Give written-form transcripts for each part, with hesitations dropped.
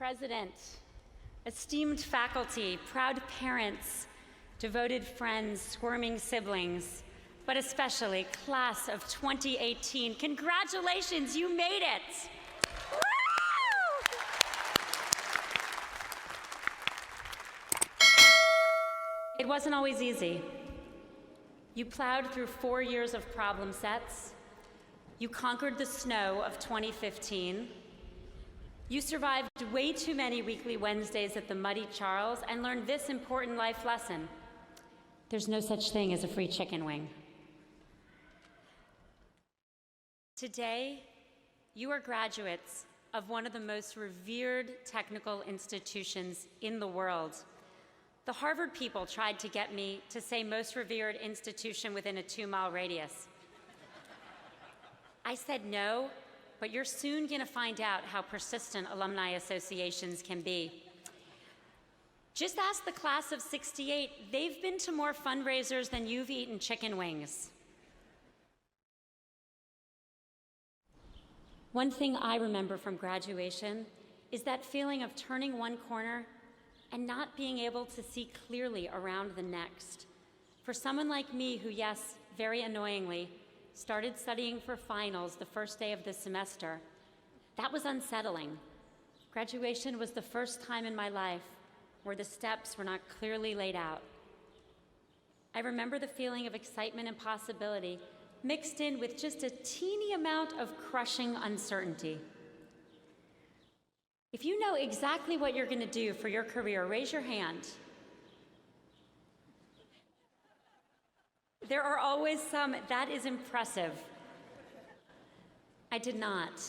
President, esteemed faculty, proud parents, devoted friends, squirming siblings, but especially class of 2018, congratulations, you made it! Woo! It wasn't always easy. You plowed through 4 years of problem sets. You conquered the snow of 2015. You survived way too many weekly Wednesdays at the Muddy Charles and learned this important life lesson. There's no such thing as a free chicken wing. Today, you are graduates of one of the most revered technical institutions in the world. The Harvard people tried to get me to say most revered institution within a 2-mile radius. I said no, but you're soon going to find out how persistent alumni associations can be. Just ask the class of '68. They've been to more fundraisers than you've eaten chicken wings. One thing I remember from graduation is that feeling of turning one corner and not being able to see clearly around the next. For someone like me who, yes, very annoyingly, started studying for finals the first day of the semester, that was unsettling. Graduation was the first time in my life where the steps were not clearly laid out. I remember the feeling of excitement and possibility mixed in with just a teeny amount of crushing uncertainty. If you know exactly what you're going to do for your career, raise your hand. There are always some. That is impressive. I did not.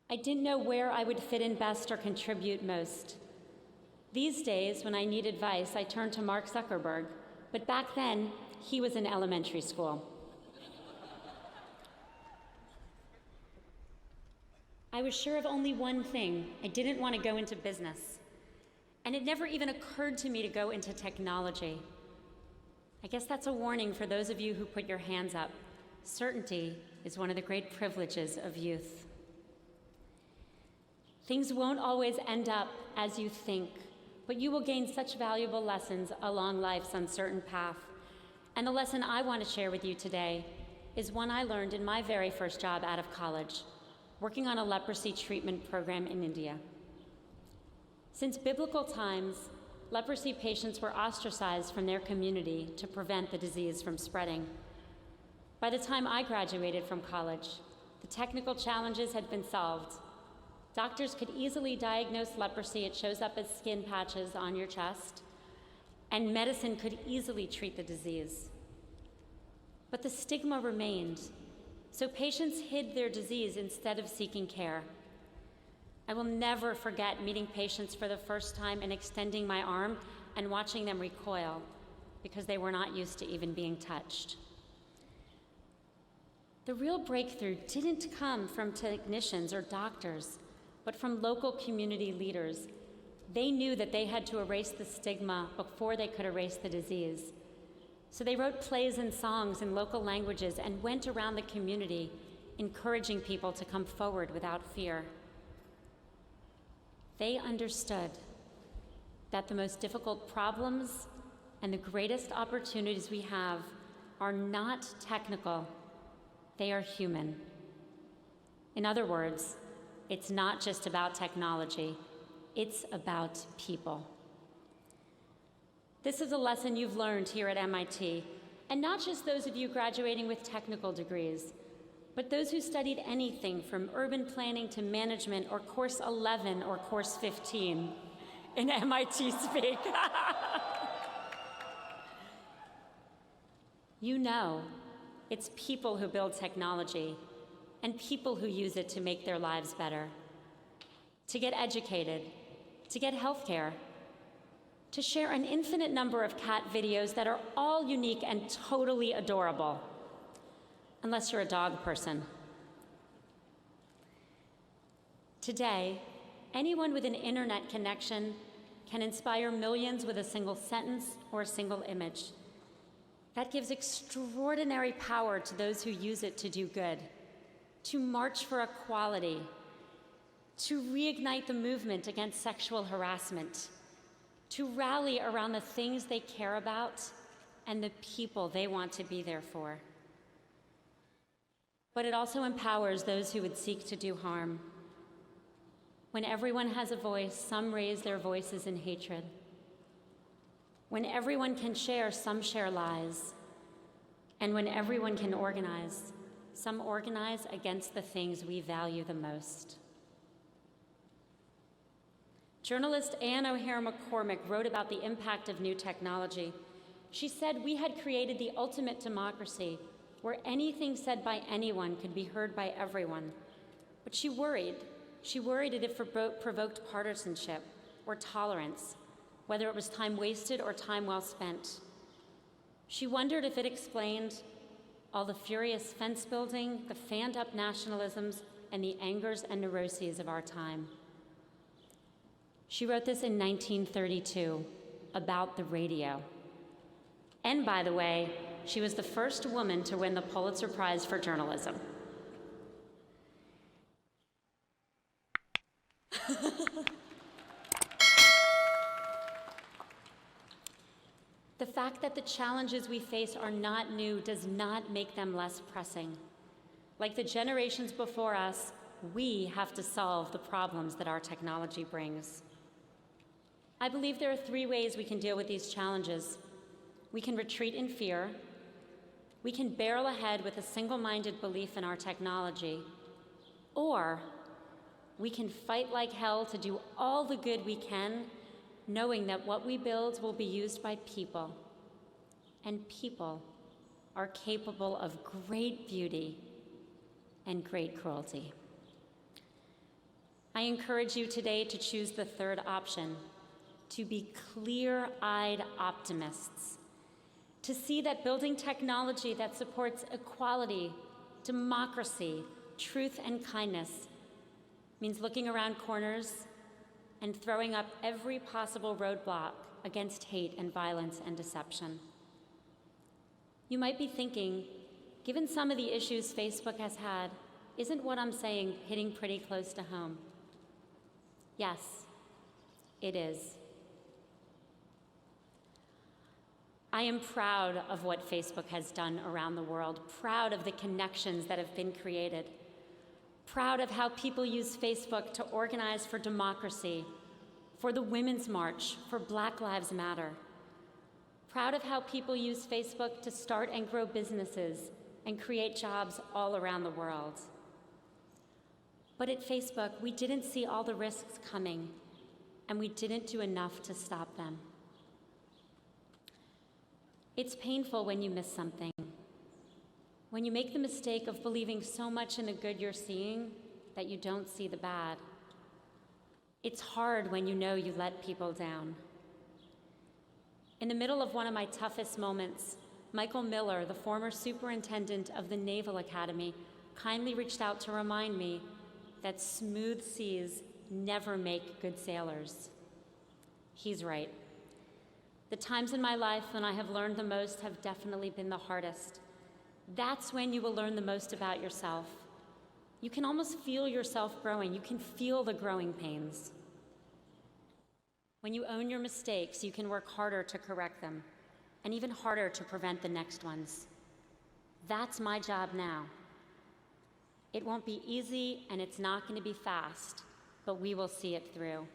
I didn't know where I would fit in best or contribute most. These days, when I need advice, I turn to Mark Zuckerberg, but back then, he was in elementary school. I was sure of only one thing. I didn't want to go into business. And it never even occurred to me to go into technology. I guess that's a warning for those of you who put your hands up. Certainty is one of the great privileges of youth. Things won't always end up as you think, but you will gain such valuable lessons along life's uncertain path. And the lesson I want to share with you today is one I learned in my very first job out of college, working on a leprosy treatment program in India. Since biblical times, leprosy patients were ostracized from their community to prevent the disease from spreading. By the time I graduated from college, the technical challenges had been solved. Doctors could easily diagnose leprosy. It shows up as skin patches on your chest, and medicine could easily treat the disease. But the stigma remained, so patients hid their disease instead of seeking care. I will never forget meeting patients for the first time and extending my arm and watching them recoil because they were not used to even being touched. The real breakthrough didn't come from technicians or doctors, but from local community leaders. They knew that they had to erase the stigma before they could erase the disease. So they wrote plays and songs in local languages and went around the community, encouraging people to come forward without fear. They understood that the most difficult problems and the greatest opportunities we have are not technical, they are human. In other words, it's not just about technology, it's about people. This is a lesson you've learned here at MIT, and not just those of you graduating with technical degrees, but those who studied anything from urban planning to management or course 11 or course 15 in MIT speak. You know, it's people who build technology and people who use it to make their lives better, to get educated, to get healthcare, to share an infinite number of cat videos that are all unique and totally adorable, unless you're a dog person. Today, anyone with an internet connection can inspire millions with a single sentence or a single image. That gives extraordinary power to those who use it to do good, to march for equality, to reignite the movement against sexual harassment, to rally around the things they care about and the people they want to be there for. But it also empowers those who would seek to do harm. When everyone has a voice, some raise their voices in hatred. When everyone can share, some share lies. And when everyone can organize, some organize against the things we value the most. Journalist Anne O'Hare McCormick wrote about the impact of new technology. She said we had created the ultimate democracy where anything said by anyone could be heard by everyone. But she worried. She worried it provoked partisanship or tolerance, whether it was time wasted or time well spent. She wondered if it explained all the furious fence building, the fanned up nationalisms, and the angers and neuroses of our time. She wrote this in 1932 about the radio. And by the way, she was the first woman to win the Pulitzer Prize for journalism. The fact that the challenges we face are not new does not make them less pressing. Like the generations before us, we have to solve the problems that our technology brings. I believe there are 3 ways we can deal with these challenges. We can retreat in fear, we can barrel ahead with a single-minded belief in our technology, or we can fight like hell to do all the good we can, knowing that what we build will be used by people, and people are capable of great beauty and great cruelty. I encourage you today to choose the 3rd option, to be clear-eyed optimists, to see that building technology that supports equality, democracy, truth, and kindness means looking around corners and throwing up every possible roadblock against hate and violence and deception. You might be thinking, given some of the issues Facebook has had, isn't what I'm saying hitting pretty close to home? Yes, it is. I am proud of what Facebook has done around the world, proud of the connections that have been created, proud of how people use Facebook to organize for democracy, for the Women's March, for Black Lives Matter. Proud of how people use Facebook to start and grow businesses and create jobs all around the world. But at Facebook, we didn't see all the risks coming, and we didn't do enough to stop them. It's painful when you miss something, when you make the mistake of believing so much in the good you're seeing that you don't see the bad. It's hard when you know you let people down. In the middle of one of my toughest moments, Michael Miller, the former superintendent of the Naval Academy, kindly reached out to remind me that smooth seas never make good sailors. He's right. The times in my life when I have learned the most have definitely been the hardest. That's when you will learn the most about yourself. You can almost feel yourself growing. You can feel the growing pains. When you own your mistakes, you can work harder to correct them, and even harder to prevent the next ones. That's my job now. It won't be easy, and it's not going to be fast, but we will see it through.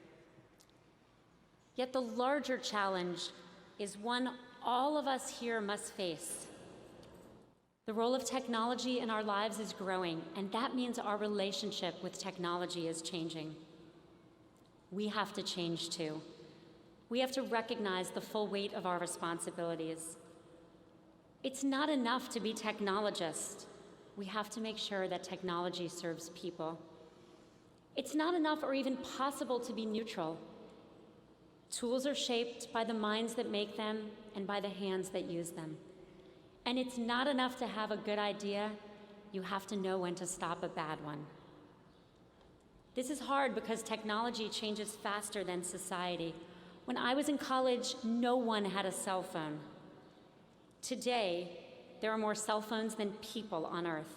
Yet the larger challenge is one all of us here must face. The role of technology in our lives is growing, and that means our relationship with technology is changing. We have to change too. We have to recognize the full weight of our responsibilities. It's not enough to be technologists. We have to make sure that technology serves people. It's not enough or even possible to be neutral. Tools are shaped by the minds that make them and by the hands that use them. And it's not enough to have a good idea. You have to know when to stop a bad one. This is hard because technology changes faster than society. When I was in college, no one had a cell phone. Today, there are more cell phones than people on Earth.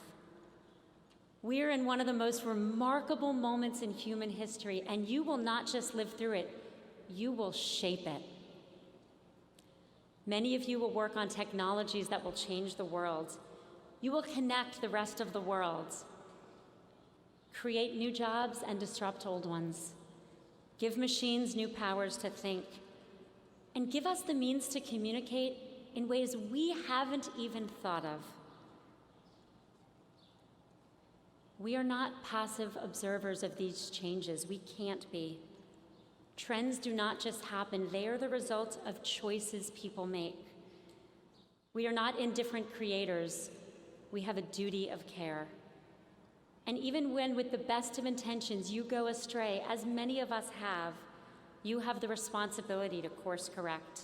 We're in one of the most remarkable moments in human history, and you will not just live through it, you will shape it. Many of you will work on technologies that will change the world. You will connect the rest of the world, create new jobs and disrupt old ones, give machines new powers to think, and give us the means to communicate in ways we haven't even thought of. We are not passive observers of these changes. We can't be. Trends do not just happen. They are the result of choices people make. We are not indifferent creators. We have a duty of care. And even when with the best of intentions you go astray, as many of us have, you have the responsibility to course correct.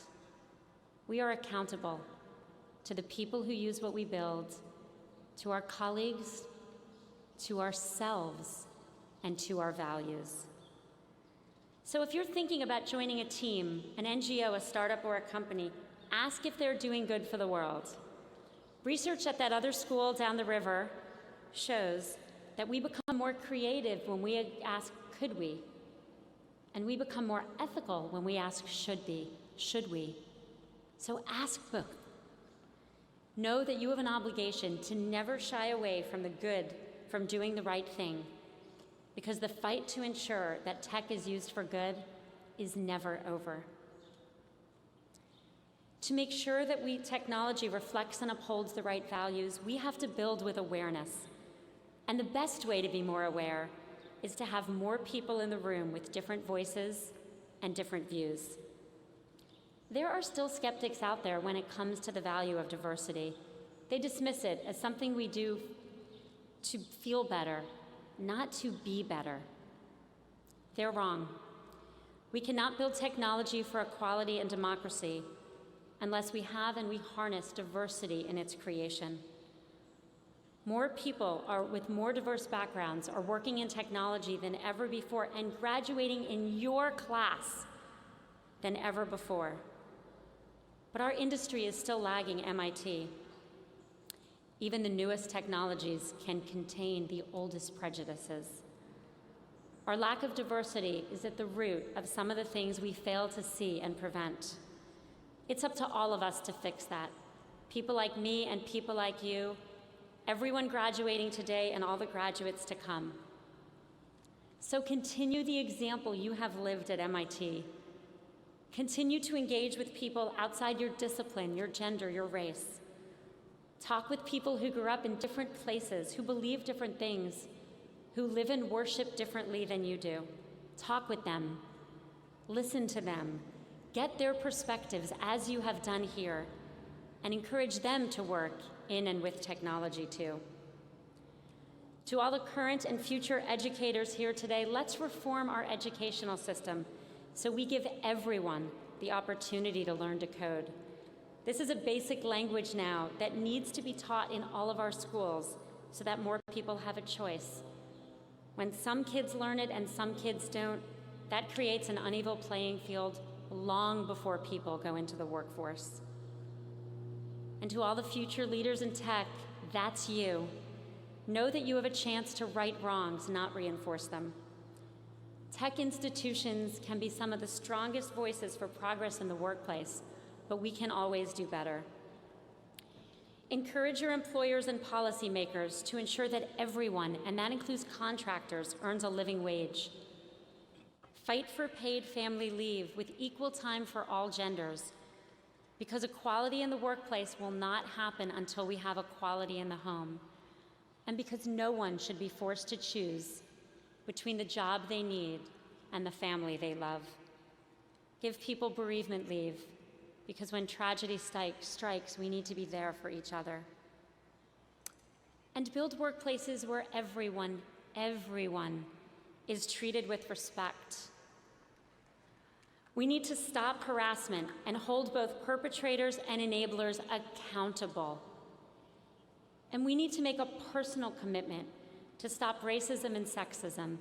We are accountable to the people who use what we build, to our colleagues, to ourselves, and to our values. So if you're thinking about joining a team, an NGO, a startup, or a company, ask if they're doing good for the world. Research at that other school down the river shows that we become more creative when we ask, could we? And we become more ethical when we ask, should we? So ask both. Know that you have an obligation to never shy away from the good, from doing the right thing, because the fight to ensure that tech is used for good is never over. To make sure that technology reflects and upholds the right values, we have to build with awareness. And the best way to be more aware is to have more people in the room with different voices and different views. There are still skeptics out there when it comes to the value of diversity. They dismiss it as something we do to feel better, not to be better. They're wrong. We cannot build technology for equality and democracy unless we have and we harness diversity in its creation. More people with more diverse backgrounds are working in technology than ever before and graduating in your class than ever before. But our industry is still lagging MIT. Even the newest technologies can contain the oldest prejudices. Our lack of diversity is at the root of some of the things we fail to see and prevent. It's up to all of us to fix that. People like me and people like you, everyone graduating today and all the graduates to come. So continue the example you have lived at MIT. Continue to engage with people outside your discipline, your gender, your race. Talk with people who grew up in different places, who believe different things, who live and worship differently than you do. Talk with them. Listen to them. Get their perspectives as you have done here, and encourage them to work in and with technology too. To all the current and future educators here today, let's reform our educational system so we give everyone the opportunity to learn to code. This is a basic language now that needs to be taught in all of our schools so that more people have a choice. When some kids learn it and some kids don't, that creates an unequal playing field long before people go into the workforce. And to all the future leaders in tech, that's you. Know that you have a chance to right wrongs, not reinforce them. Tech institutions can be some of the strongest voices for progress in the workplace, but we can always do better. Encourage your employers and policymakers to ensure that everyone, and that includes contractors, earns a living wage. Fight for paid family leave with equal time for all genders, because equality in the workplace will not happen until we have equality in the home, and because no one should be forced to choose between the job they need and the family they love. Give people bereavement leave, because when tragedy strikes, we need to be there for each other. And build workplaces where everyone is treated with respect. We need to stop harassment and hold both perpetrators and enablers accountable. And we need to make a personal commitment to stop racism and sexism,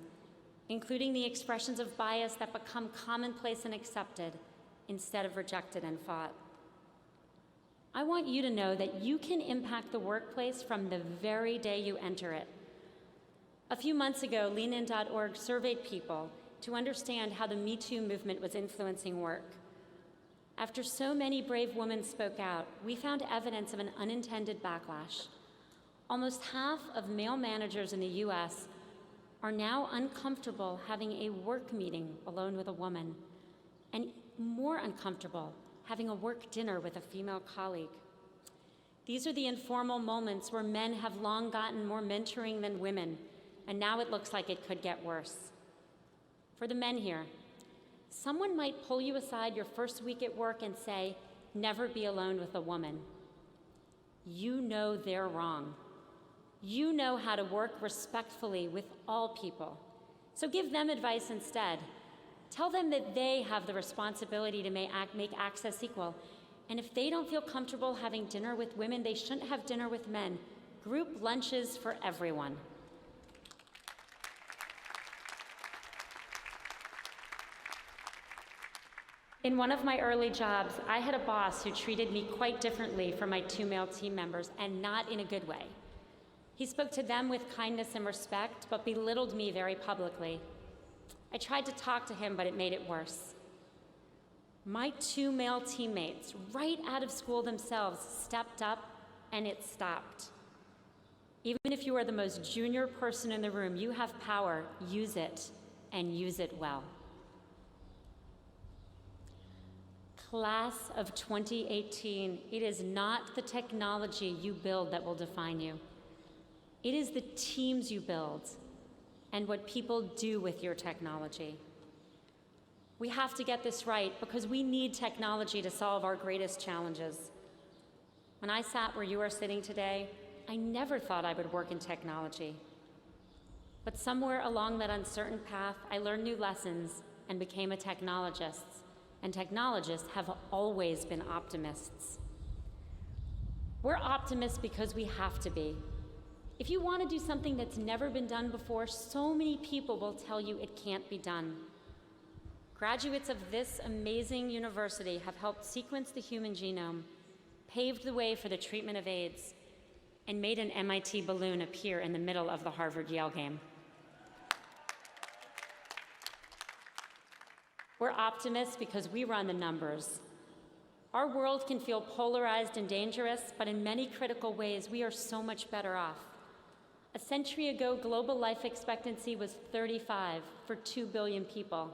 including the expressions of bias that become commonplace and accepted instead of rejected and fought. I want you to know that you can impact the workplace from the very day you enter it. A few months ago, leanin.org surveyed people to understand how the Me Too movement was influencing work. After so many brave women spoke out, we found evidence of an unintended backlash. Almost half of male managers in the US are now uncomfortable having a work meeting alone with a woman, and more uncomfortable having a work dinner with a female colleague. These are the informal moments where men have long gotten more mentoring than women, and now it looks like it could get worse. For the men here, someone might pull you aside your first week at work and say, "Never be alone with a woman." You know they're wrong. You know how to work respectfully with all people. So give them advice instead. Tell them that they have the responsibility to make access equal. And if they don't feel comfortable having dinner with women, they shouldn't have dinner with men. Group lunches for everyone. In one of my early jobs, I had a boss who treated me quite differently from my 2 male team members, and not in a good way. He spoke to them with kindness and respect, but belittled me very publicly. I tried to talk to him, but it made it worse. My 2 male teammates, right out of school themselves, stepped up, and it stopped. Even if you are the most junior person in the room, you have power. Use it, and use it well. Class of 2018, it is not the technology you build that will define you. It is the teams you build and what people do with your technology. We have to get this right because we need technology to solve our greatest challenges. When I sat where you are sitting today, I never thought I would work in technology. But somewhere along that uncertain path, I learned new lessons and became a technologist. And technologists have always been optimists. We're optimists because we have to be. If you want to do something that's never been done before, so many people will tell you it can't be done. Graduates of this amazing university have helped sequence the human genome, paved the way for the treatment of AIDS, and made an MIT balloon appear in the middle of the Harvard-Yale game. We're optimists because we run the numbers. Our world can feel polarized and dangerous, but in many critical ways, we are so much better off. A century ago, global life expectancy was 35 for 2 billion people.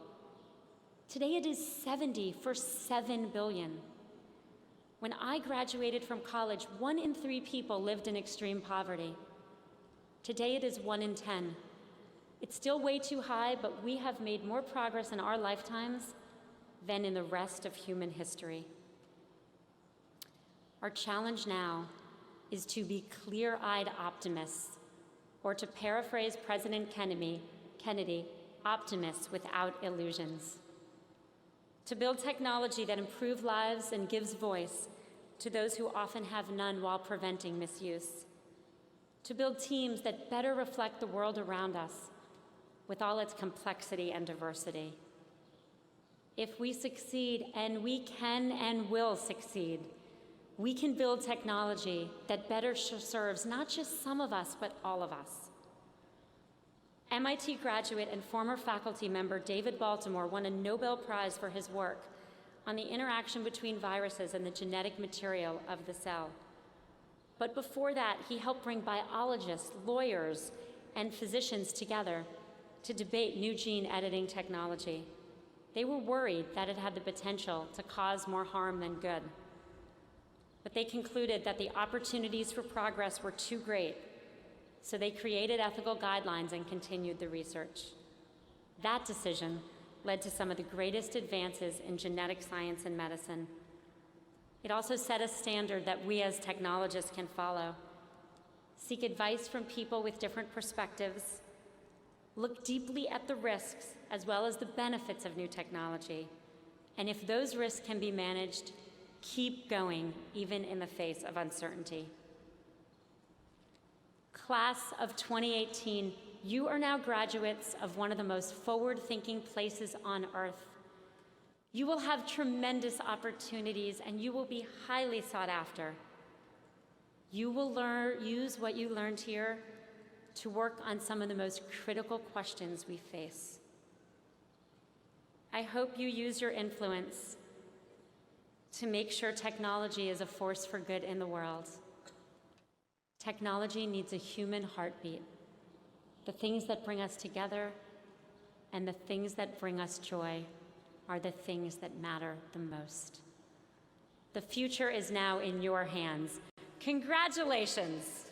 Today it is 70 for 7 billion. When I graduated from college, 1 in 3 people lived in extreme poverty. Today it is 1 in 10. It's still way too high, but we have made more progress in our lifetimes than in the rest of human history. Our challenge now is to be clear-eyed optimists, or to paraphrase President Kennedy, optimists without illusions. To build technology that improves lives and gives voice to those who often have none while preventing misuse. To build teams that better reflect the world around us with all its complexity and diversity. If we succeed, and we can and will succeed, we can build technology that better serves not just some of us, but all of us. MIT graduate and former faculty member David Baltimore won a Nobel Prize for his work on the interaction between viruses and the genetic material of the cell. But before that, he helped bring biologists, lawyers, and physicians together to debate new gene editing technology. They were worried that it had the potential to cause more harm than good. But they concluded that the opportunities for progress were too great, so they created ethical guidelines and continued the research. That decision led to some of the greatest advances in genetic science and medicine. It also set a standard that we as technologists can follow. Seek advice from people with different perspectives. Look deeply at the risks as well as the benefits of new technology. And if those risks can be managed, keep going, even in the face of uncertainty. Class of 2018, you are now graduates of one of the most forward-thinking places on earth. You will have tremendous opportunities, and you will be highly sought after. You will use what you learned here to work on some of the most critical questions we face. I hope you use your influence to make sure technology is a force for good in the world. Technology needs a human heartbeat. The things that bring us together and the things that bring us joy are the things that matter the most. The future is now in your hands. Congratulations!